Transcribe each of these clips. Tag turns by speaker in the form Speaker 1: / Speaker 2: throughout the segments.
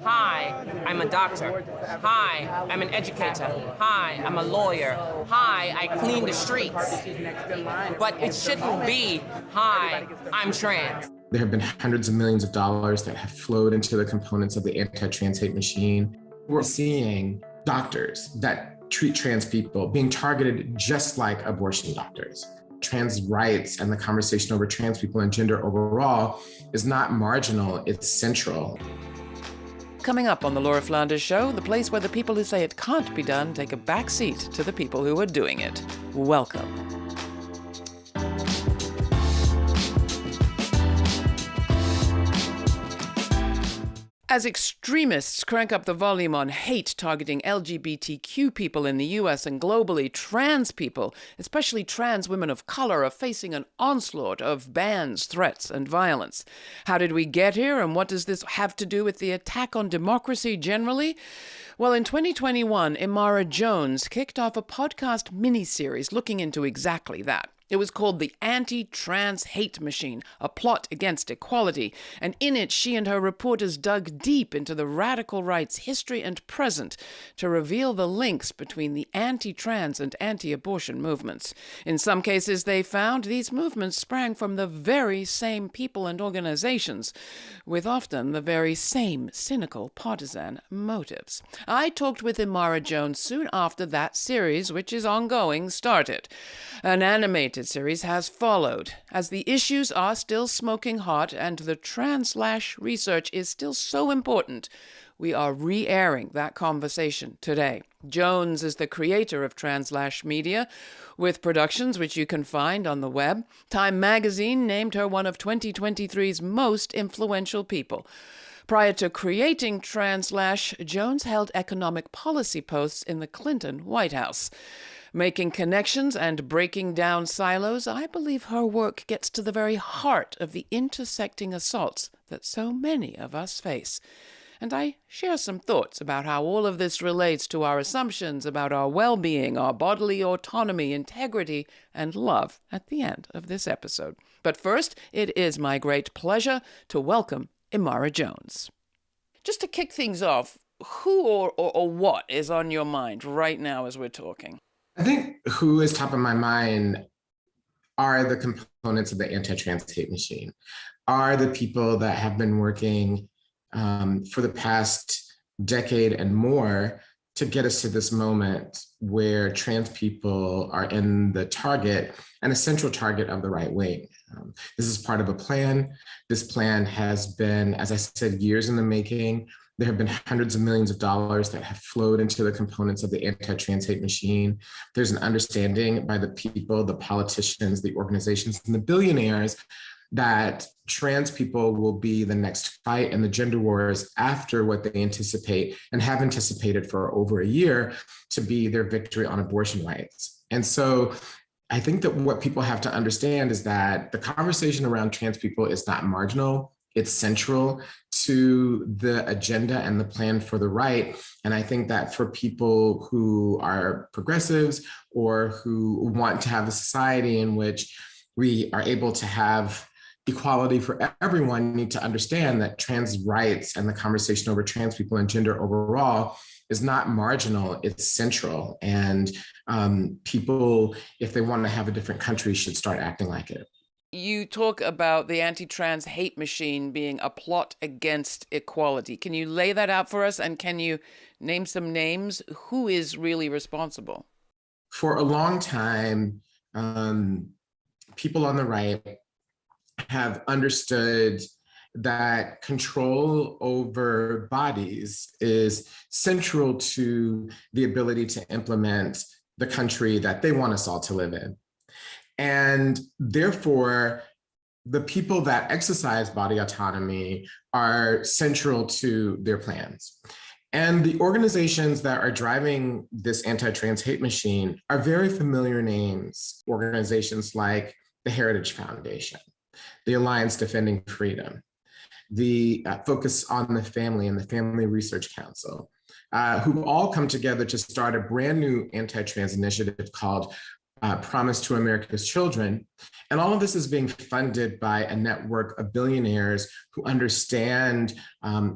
Speaker 1: Hi, I'm a doctor. Hi, I'm an educator. Hi, I'm a lawyer. Hi, I clean the streets. But it shouldn't be, hi, I'm trans.
Speaker 2: There have been hundreds of millions of dollars that have flowed into the components of the anti-trans hate machine. We're seeing doctors that treat trans people being targeted just like abortion doctors. Trans rights and the conversation over trans people and gender overall is not marginal, it's central.
Speaker 3: Coming up on the Laura Flanders Show, the place where the people who say it can't be done take a back seat to the people who are doing it. Welcome. As extremists crank up the volume on hate targeting LGBTQ people in the US and globally, trans people, especially trans women of color, are facing an onslaught of bans, threats, and violence. How did we get here, and what does this have to do with the attack on democracy generally? Well, in 2021, Imara Jones kicked off a podcast miniseries looking into exactly that. It was called The Anti-Trans Hate Machine, a plot against equality, and in it she and her reporters dug deep into the radical right's history and present to reveal the links between the anti-trans and anti-abortion movements. In some cases, they found these movements sprang from the very same people and organizations, with often the very same cynical partisan motives. I talked with Imara Jones soon after that series, which is ongoing, started. An animated series has followed, as the issues are still smoking hot and the TransLash research is still so important. We are re-airing that conversation today. Jones is the creator of TransLash Media, with productions which you can find on the web. Time magazine named her one of 2023's most influential people. Prior to creating TransLash, Jones held economic policy posts in the Clinton White House. Making connections and breaking down silos, I believe her work gets to the very heart of the intersecting assaults that so many of us face. And I share some thoughts about how all of this relates to our assumptions about our well-being, our bodily autonomy, integrity, and love at the end of this episode. But first, it is my great pleasure to welcome Imara Jones. Just to kick things off, who or what is on your mind right now as we're talking?
Speaker 2: I think who is top of my mind are the components of the anti-trans hate machine, are the people that have been working for the past decade and more to get us to this moment where trans people are in the target and a central target of the right wing. This is part of a plan. This plan has been, as I said, years in the making. There have been hundreds of millions of dollars that have flowed into the components of the anti-trans hate machine. There's an understanding by the people, the politicians, the organizations, and the billionaires that trans people will be the next fight in the gender wars after what they anticipate and have anticipated for over a year to be their victory on abortion rights. And so I think that what people have to understand is that the conversation around trans people is not marginal. It's central to the agenda and the plan for the right. And I think that for people who are progressives or who want to have a society in which we are able to have equality for everyone, need to understand that trans rights and the conversation over trans people and gender overall is not marginal, it's central. And people, if they want to have a different country, should start acting like it.
Speaker 3: You talk about the anti-trans hate machine being a plot against equality. Can you lay that out for us? And can you name some names? Who is really responsible?
Speaker 2: For a long time, people on the right have understood that control over bodies is central to the ability to implement the country that they want us all to live in. And therefore, the people that exercise body autonomy are central to their plans. And the organizations that are driving this anti-trans hate machine are very familiar names. Organizations like the Heritage Foundation, the Alliance Defending Freedom, the Focus on the Family and the Family Research Council, who all come together to start a brand new anti-trans initiative called Promise to America's Children. And all of this is being funded by a network of billionaires who understand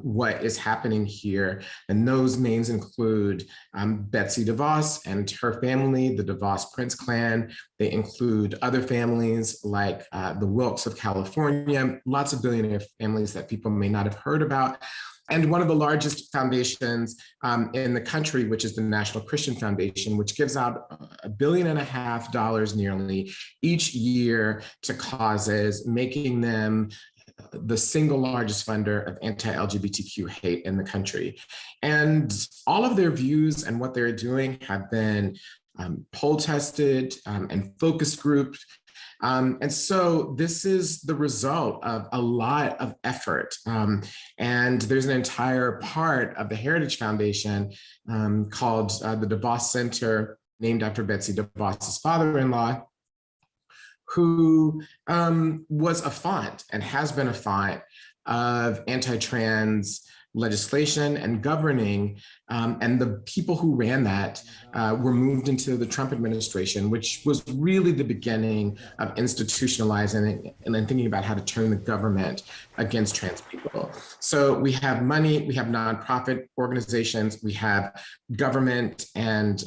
Speaker 2: what is happening here. And those names include Betsy DeVos and her family, the DeVos Prince clan. They include other families like the Wilkes of California, lots of billionaire families that people may not have heard about. And one of the largest foundations in the country, which is the National Christian Foundation, which gives out $1.5 billion nearly each year to causes, making them the single largest funder of anti-LGBTQ hate in the country. And all of their views and what they're doing have been poll tested and focus grouped. And so this is the result of a lot of effort. And there's an entire part of the Heritage Foundation called the DeVos Center, named after Betsy DeVos's father-in-law, who was a font and has been a font of anti-trans legislation and governing. And the people who ran that were moved into the Trump administration, which was really the beginning of institutionalizing and then thinking about how to turn the government against trans people. So we have money, we have nonprofit organizations, we have government and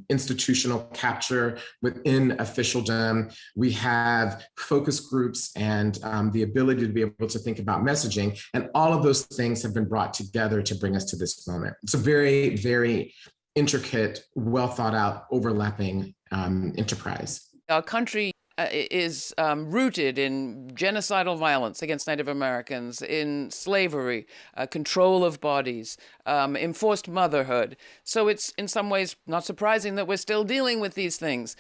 Speaker 2: institutional capture within officialdom. We have focus groups and the ability to be able to think about messaging. And all of those things have been brought together to bring us to this moment. It's a very, very intricate, well thought out, overlapping enterprise.
Speaker 3: Our country is rooted in genocidal violence against Native Americans, in slavery, control of bodies, enforced motherhood. So it's in some ways not surprising that we're still dealing with these things.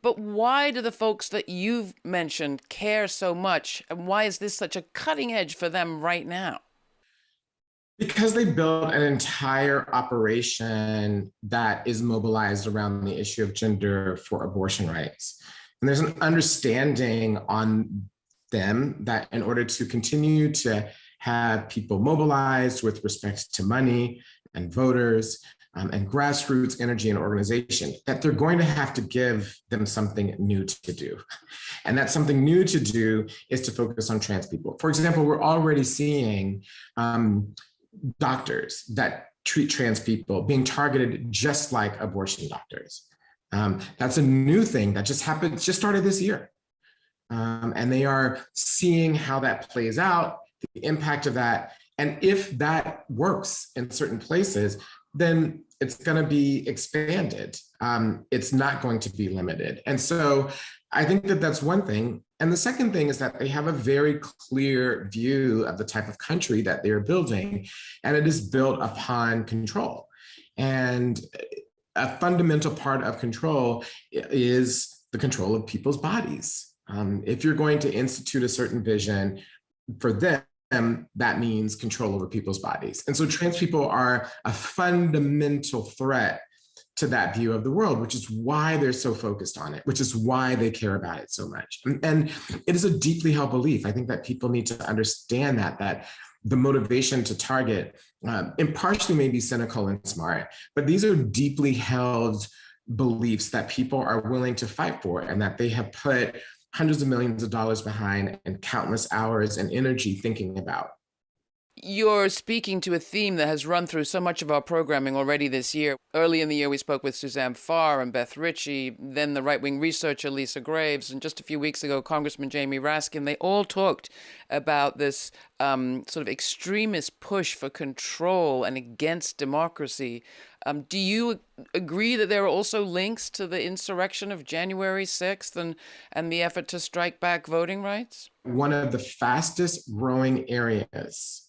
Speaker 3: But why do the folks that you've mentioned care so much? And why is this such a cutting edge for them right now?
Speaker 2: Because they built an entire operation that is mobilized around the issue of gender for abortion rights. And there's an understanding on them that in order to continue to have people mobilized with respect to money and voters and grassroots energy and organization, that they're going to have to give them something new to do. And that something new to do is to focus on trans people. For example, we're already seeing doctors that treat trans people being targeted just like abortion doctors. That's a new thing that just started this year. And they are seeing how that plays out, the impact of that. And if that works in certain places, then it's going to be expanded. It's not going to be limited. And so I think that that's one thing. And the second thing is that they have a very clear view of the type of country that they're building, and it is built upon control. And a fundamental part of control is the control of people's bodies. If you're going to institute a certain vision for them, that means control over people's bodies. And so trans people are a fundamental threat to that view of the world, which is why they're so focused on it, which is why they care about it so much. And it is a deeply held belief. I think that people need to understand that the motivation to target, and partially may be cynical and smart, but these are deeply held beliefs that people are willing to fight for and that they have put hundreds of millions of dollars behind and countless hours and energy thinking about.
Speaker 3: You're speaking to a theme that has run through so much of our programming already this year. Early in the year, we spoke with Suzanne Farr and Beth Ritchie, then the right-wing researcher Lisa Graves, and just a few weeks ago, Congressman Jamie Raskin. They all talked about this sort of extremist push for control and against democracy. Do you agree that there are also links to the insurrection of January 6th and the effort to strike back voting rights?
Speaker 2: One of the fastest growing areas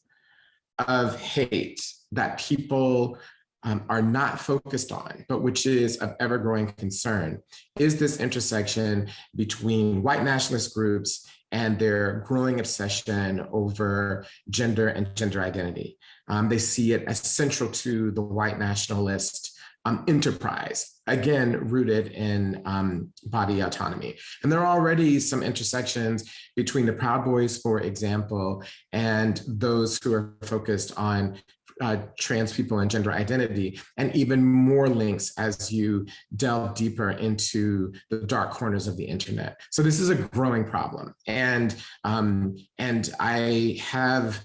Speaker 2: of hate that people are not focused on, but which is of ever-growing concern, is this intersection between white nationalist groups and their growing obsession over gender and gender identity. They see it as central to the white nationalist enterprise, again, rooted in body autonomy. And there are already some intersections between the Proud Boys, for example, and those who are focused on trans people and gender identity, and even more links as you delve deeper into the dark corners of the internet. So this is a growing problem. And I have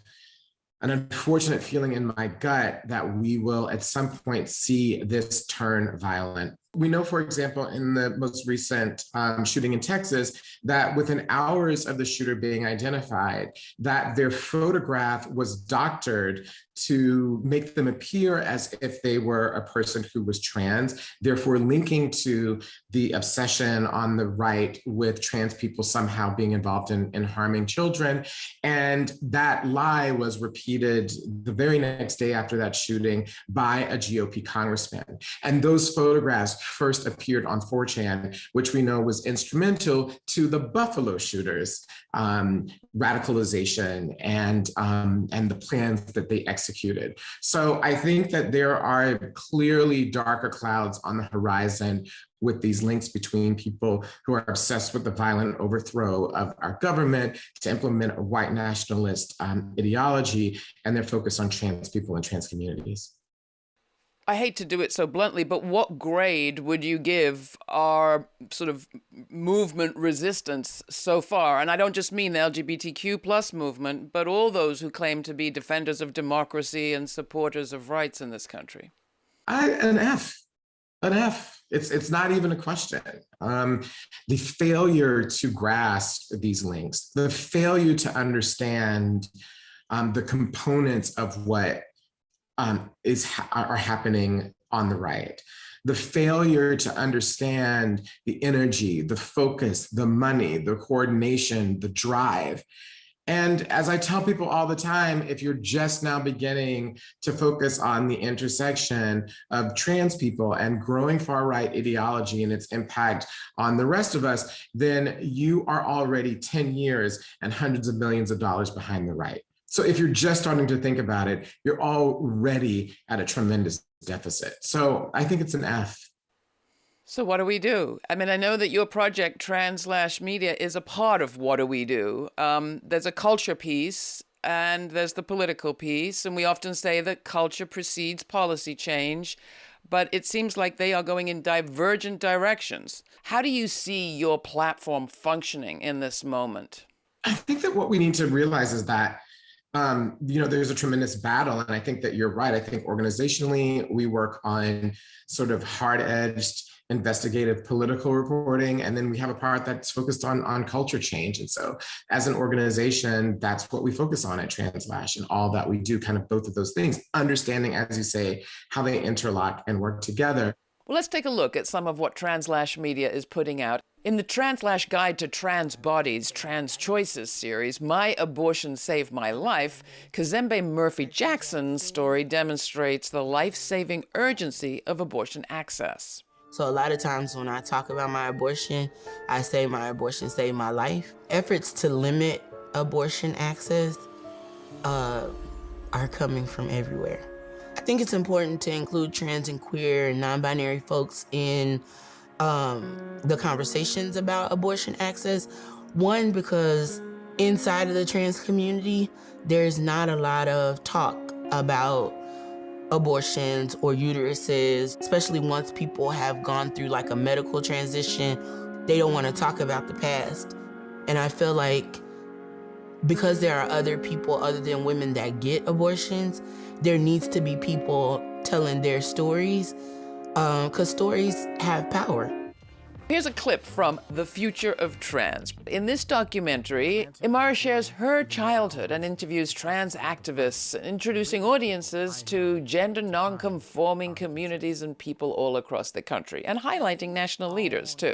Speaker 2: an unfortunate feeling in my gut that we will at some point see this turn violent. We know, for example, in the most recent shooting in Texas, that within hours of the shooter being identified, that their photograph was doctored to make them appear as if they were a person who was trans, therefore linking to the obsession on the right with trans people somehow being involved in harming children. And that lie was repeated the very next day after that shooting by a GOP congressman. And those photographs first appeared on 4chan, which we know was instrumental to the Buffalo shooters' radicalization and the plans that they executed. So I think that there are clearly darker clouds on the horizon with these links between people who are obsessed with the violent overthrow of our government to implement a white nationalist ideology and their focus on trans people and trans communities.
Speaker 3: I hate to do it so bluntly, but what grade would you give our sort of movement resistance so far? And I don't just mean the LGBTQ plus movement, but all those who claim to be defenders of democracy and supporters of rights in this country.
Speaker 2: An F. It's not even a question. The failure to grasp these links, the failure to understand the components of what are happening on the right. The failure to understand the energy, the focus, the money, the coordination, the drive. And as I tell people all the time, if you're just now beginning to focus on the intersection of trans people and growing far-right ideology and its impact on the rest of us, then you are already 10 years and hundreds of millions of dollars behind the right. So if you're just starting to think about it, you're already at a tremendous deficit. So I think it's an F.
Speaker 3: So what do we do? I mean, I know that your project, TransLash Media, is a part of what do we do. There's a culture piece and there's the political piece. And we often say that culture precedes policy change, but it seems like they are going in divergent directions. How do you see your platform functioning in this moment?
Speaker 2: I think that what we need to realize is that there's a tremendous battle. And I think that you're right. I think organizationally, we work on sort of hard-edged investigative political reporting. And then we have a part that's focused on culture change. And so as an organization, that's what we focus on at TransLash and all that we do, kind of both of those things, understanding, as you say, how they interlock and work together.
Speaker 3: Well, let's take a look at some of what TransLash Media is putting out. In the TransLash Guide to Trans Bodies, Trans Choices series, My Abortion Saved My Life, Kazembe Murphy-Jackson's story demonstrates the life-saving urgency of abortion access.
Speaker 4: So a lot of times when I talk about my abortion, I say my abortion saved my life. Efforts to limit abortion access are coming from everywhere. I think it's important to include trans and queer and non-binary folks in the conversations about abortion access. One, because inside of the trans community, there's not a lot of talk about abortions or uteruses, especially once people have gone through like a medical transition. They don't want to talk about the past. And I feel like because there are other people other than women that get abortions, there needs to be people telling their stories, because stories have power.
Speaker 3: Here's a clip from The Future of Trans. In this documentary, Imara shares her childhood and interviews trans activists, introducing audiences to gender non-conforming communities and people all across the country, and highlighting national leaders, too.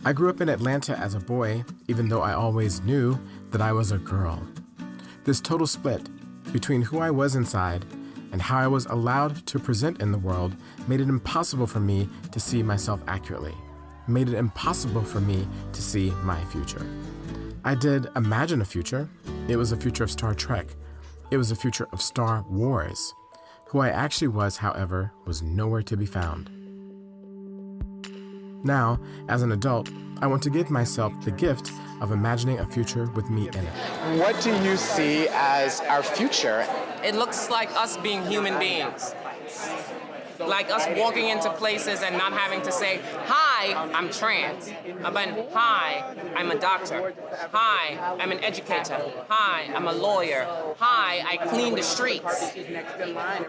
Speaker 5: I grew up in Atlanta as a boy, even though I always knew that I was a girl. This total split between who I was inside and how I was allowed to present in the world made it impossible for me to see myself accurately, made it impossible for me to see my future. I did imagine a future. It was a future of Star Trek. It was a future of Star Wars. Who I actually was, however, was nowhere to be found. Now, as an adult, I want to give myself the gift of imagining a future with me in it.
Speaker 6: What do you see as our future
Speaker 1: It looks like us being human beings. Like us walking into places and not having to say, hi, I'm trans. But hi, I'm a doctor. Hi, I'm an educator. Hi, I'm a lawyer. Hi, I clean the streets.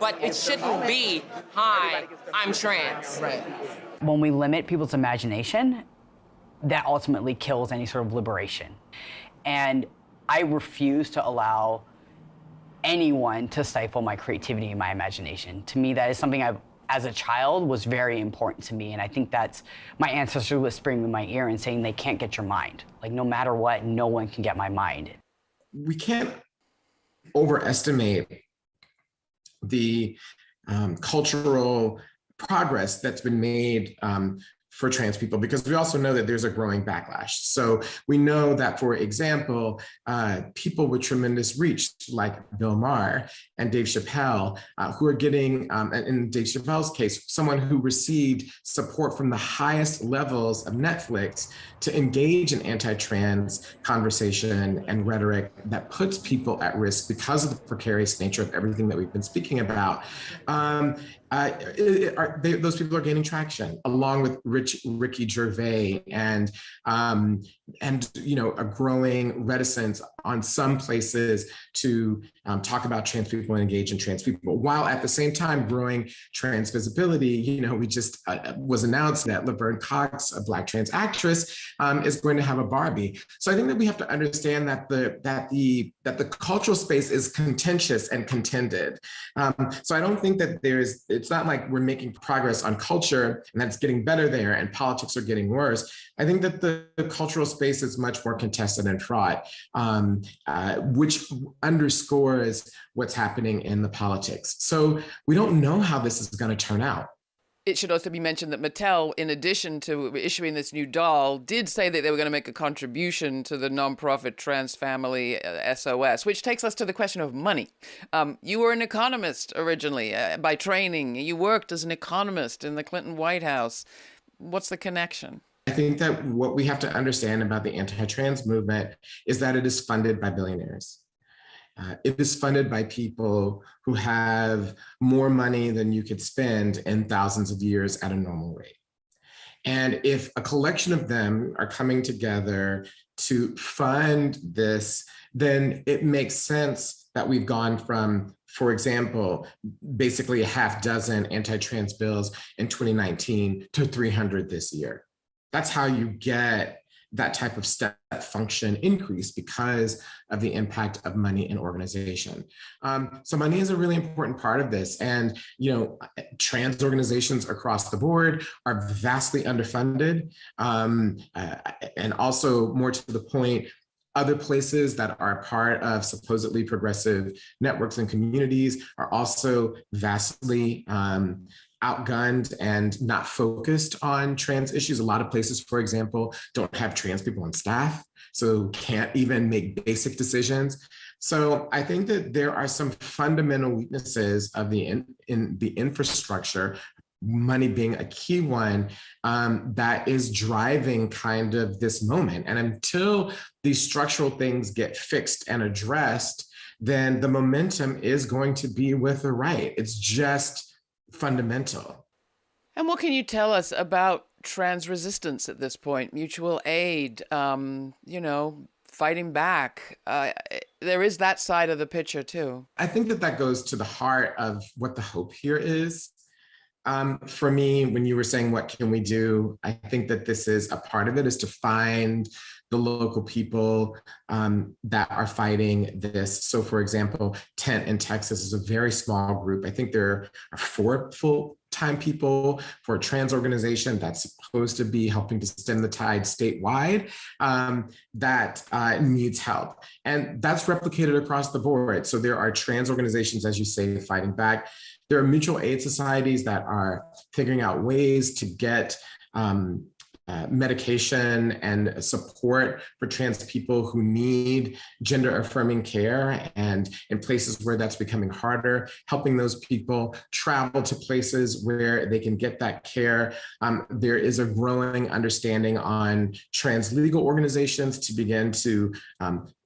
Speaker 1: But it shouldn't be, hi, I'm trans.
Speaker 6: Right. When we limit people's imagination, that ultimately kills any sort of liberation. And I refuse to allow anyone to stifle my creativity and my imagination. To me, that is something as a child, was very important to me. And I think that's my ancestors whispering in my ear and saying they can't get your mind. Like, no matter what, no one can get my mind.
Speaker 2: We can't overestimate the cultural progress that's been made for trans people, because we also know that there's a growing backlash. So we know that, for example, people with tremendous reach like Bill Maher and Dave Chappelle, who are getting, in Dave Chappelle's case, someone who received support from the highest levels of Netflix to engage in anti-trans conversation and rhetoric that puts people at risk because of the precarious nature of everything that we've been speaking about. Those people are gaining traction, along with Ricky Gervais, and a growing reticence on some places to talk about trans people and engage in trans people, while at the same time growing trans visibility. We just was announced that Laverne Cox, a Black trans actress, is going to have a Barbie. So I think that we have to understand that the cultural space is contentious and contended. So I don't think that it's not like we're making progress on culture and that's getting better there and politics are getting worse. I think that the cultural space is much more contested and fraught, which underscores what's happening in the politics. So we don't know how this is going to turn out.
Speaker 3: It should also be mentioned that Mattel, in addition to issuing this new doll, did say that they were going to make a contribution to the nonprofit Trans Family SOS, which takes us to the question of money. You were an economist originally by training. You worked as an economist in the Clinton White House. What's the connection?
Speaker 2: I think that what we have to understand about the anti-trans movement is that it is funded by billionaires. It is funded by people who have more money than you could spend in thousands of years at a normal rate. And if a collection of them are coming together to fund this, then it makes sense that we've gone from, for example, basically a half dozen anti-trans bills in 2019 to 300 this year. That's how you get that type of step function increase, because of the impact of money in organization. So money is a really important part of this. And, trans organizations across the board are vastly underfunded. And also, more to the point, other places that are part of supposedly progressive networks and communities are also vastly outgunned and not focused on trans issues. A lot of places, for example, don't have trans people on staff, so can't even make basic decisions. So I think that there are some fundamental weaknesses of in the infrastructure, money being a key one, that is driving kind of this moment. And until these structural things get fixed and addressed, then the momentum is going to be with the right. It's just fundamental.
Speaker 3: And what can you tell us about trans resistance at this point? Mutual aid, fighting back. There is that side of the picture too.
Speaker 2: I think that goes to the heart of what the hope here is. For me, when you were saying, what can we do? I think that this is a part of it, is to find the local people that are fighting this. So for example, Tent in Texas is a very small group. I think there are 4 full-time people for a trans organization that's supposed to be helping to stem the tide statewide, that needs help. And that's replicated across the board. So there are trans organizations, as you say, fighting back. There are mutual aid societies that are figuring out ways to get medication and support for trans people who need gender affirming care, and in places where that's becoming harder, helping those people travel to places where they can get that care. There is a growing understanding on trans legal organizations to begin to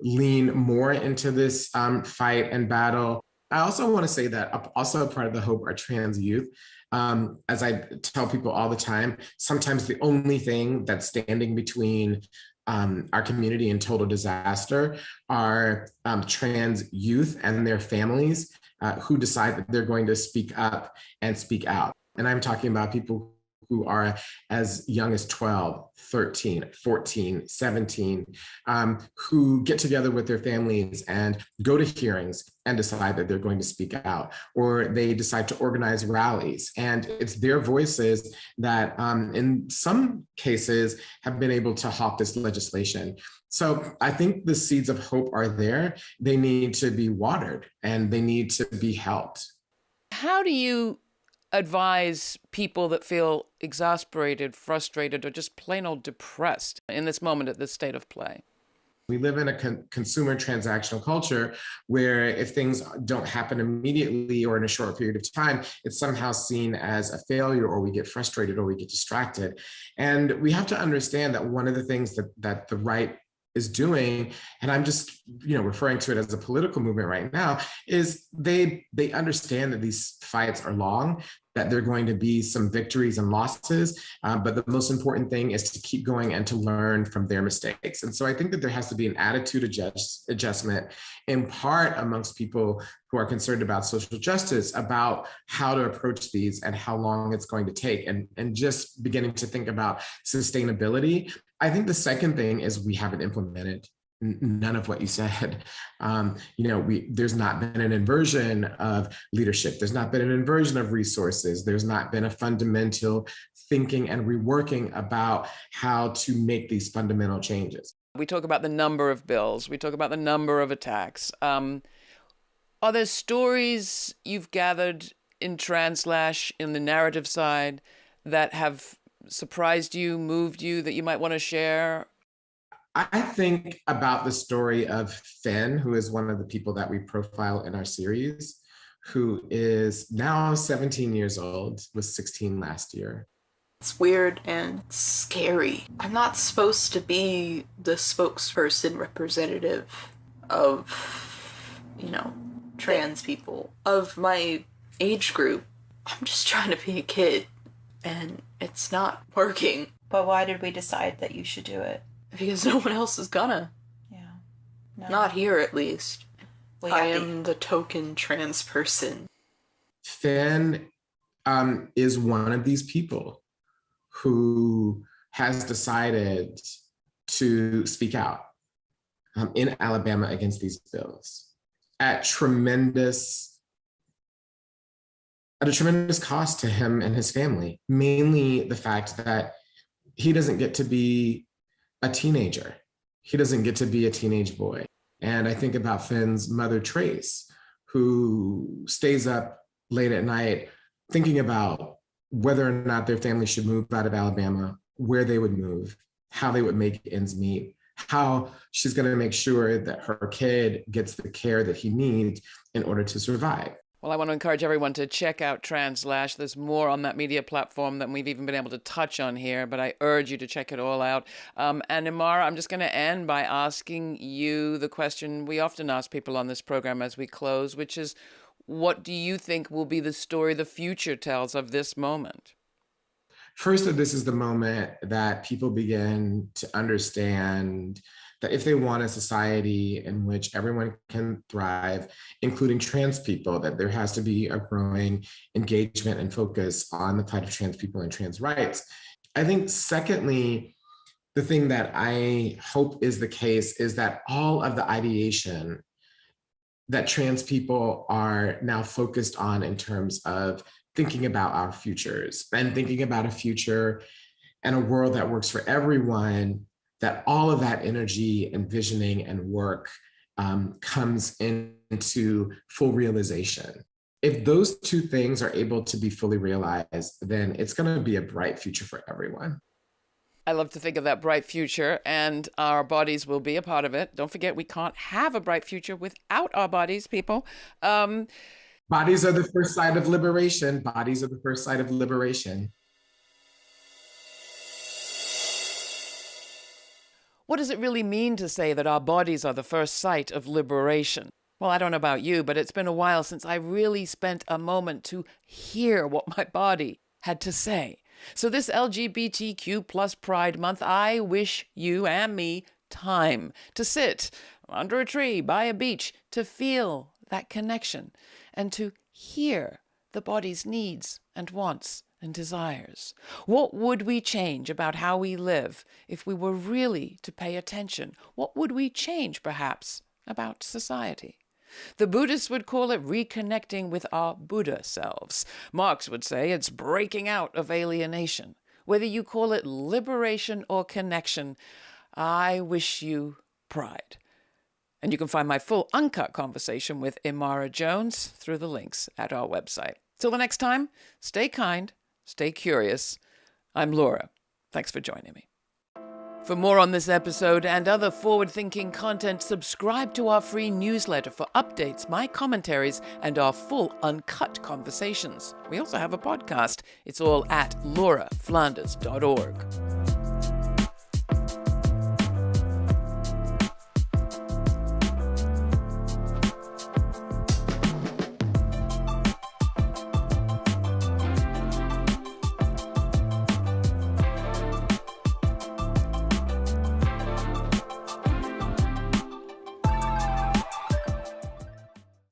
Speaker 2: lean more into this fight and battle. I also want to say that also a part of the hope are trans youth. As I tell people all the time, sometimes the only thing that's standing between our community and total disaster are trans youth and their families who decide that they're going to speak up and speak out. And I'm talking about people who are as young as 12, 13, 14, 17, who get together with their families and go to hearings and decide that they're going to speak out, or they decide to organize rallies. And it's their voices that in some cases have been able to halt this legislation. So I think the seeds of hope are there. They need to be watered and they need to be helped.
Speaker 3: How do you advise people that feel exasperated, frustrated, or just plain old depressed in this moment at this state of play?
Speaker 2: We live in a consumer transactional culture where if things don't happen immediately or in a short period of time, it's somehow seen as a failure, or we get frustrated or we get distracted. And we have to understand that one of the things that the right is doing, and I'm just referring to it as a political movement right now, is they understand that these fights are long, that there are going to be some victories and losses, but the most important thing is to keep going and to learn from their mistakes. And so I think that there has to be an attitude adjustment in part amongst people who are concerned about social justice, about how to approach these and how long it's going to take, and just beginning to think about sustainability. I think the second thing is we haven't implemented none of what you said. There's not been an inversion of leadership. There's not been an inversion of resources. There's not been a fundamental thinking and reworking about how to make these fundamental changes.
Speaker 3: We talk about the number of bills. We talk about the number of attacks. Are there stories you've gathered in TransLash, in the narrative side, that have surprised you, moved you, that you might want to share?
Speaker 2: I think about the story of Finn, who is one of the people that we profile in our series, who is now 17 years old, was 16 last year.
Speaker 7: It's weird and scary. I'm not supposed to be the spokesperson representative of, trans people, of my age group. I'm just trying to be a kid, and it's not working.
Speaker 8: But why did we decide that you should do it?
Speaker 7: Because no one else is gonna.
Speaker 8: Yeah. No.
Speaker 7: Not here, at least. I
Speaker 8: Yeah,
Speaker 7: am the token trans person.
Speaker 2: Finn is one of these people who has decided to speak out in Alabama against these bills at a tremendous cost to him and his family, mainly the fact that he doesn't get to be a teenager. He doesn't get to be a teenage boy. And I think about Finn's mother, Trace, who stays up late at night thinking about whether or not their family should move out of Alabama, where they would move, how they would make ends meet, how she's going to make sure that her kid gets the care that he needs in order to survive.
Speaker 3: Well, I want to encourage everyone to check out TransLash. There's more on that media platform than we've even been able to touch on here, but I urge you to check it all out. And Imara, I'm just going to end by asking you the question we often ask people on this program as we close, which is, what do you think will be the story the future tells of this moment?
Speaker 2: First, that this is the moment that people begin to understand that if they want a society in which everyone can thrive, including trans people, that there has to be a growing engagement and focus on the plight of trans people and trans rights. I think secondly, the thing that I hope is the case is that all of the ideation that trans people are now focused on in terms of thinking about our futures and thinking about a future and a world that works for everyone, that all of that energy and visioning and work comes into full realization. If those two things are able to be fully realized, then it's going to be a bright future for everyone.
Speaker 3: I love to think of that bright future, and our bodies will be a part of it. Don't forget, we can't have a bright future without our bodies, people.
Speaker 2: Bodies are the first site of liberation. Bodies are the first site of liberation.
Speaker 3: What does it really mean to say that our bodies are the first site of liberation? Well, I don't know about you, but it's been a while since I really spent a moment to hear what my body had to say. So this LGBTQ plus Pride Month, I wish you and me time to sit under a tree, by a beach, to feel that connection and to hear the body's needs and wants and desires. What would we change about how we live if we were really to pay attention? What would we change, perhaps, about society? The Buddhists would call it reconnecting with our Buddha selves. Marx would say it's breaking out of alienation. Whether you call it liberation or connection, I wish you pride. And you can find my full uncut conversation with Imara Jones through the links at our website. Till the next time, stay kind, stay curious. I'm Laura. Thanks for joining me. For more on this episode and other forward-thinking content, subscribe to our free newsletter for updates, my commentaries, and our full uncut conversations. We also have a podcast. It's all at lauraflanders.org.